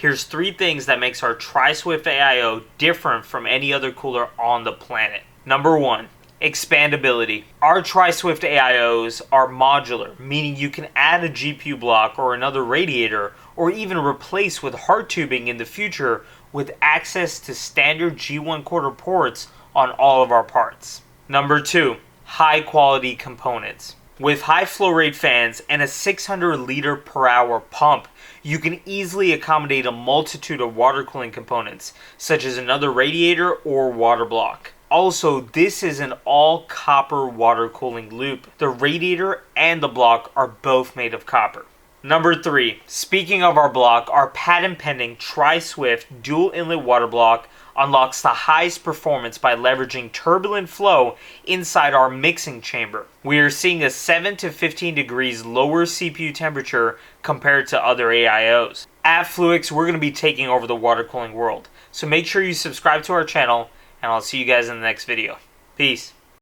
Here's 3 things that makes our Tri-Swift AIO different from any other cooler on the planet. Number 1. Expandability. Our Tri-Swift AIOs are modular, meaning you can add a GPU block or another radiator, or even replace with hard tubing in the future with access to standard G1/4 ports on all of our parts. Number 2. High quality components. With high flow rate fans and a 600 liter per hour pump, you can easily accommodate a multitude of water cooling components, such as another radiator or water block. Also, this is an all copper water cooling loop. The radiator and the block are both made of copper. Number 3. Speaking of our block, our patent pending Tri-Swift dual inlet water block unlocks the highest performance by leveraging turbulent flow inside our mixing chamber. We are seeing a 7 to 15 degrees lower CPU temperature compared to other AIOs. At FLUIX, we're going to be taking over the water cooling world. So make sure you subscribe to our channel, and I'll see you guys in the next video. Peace.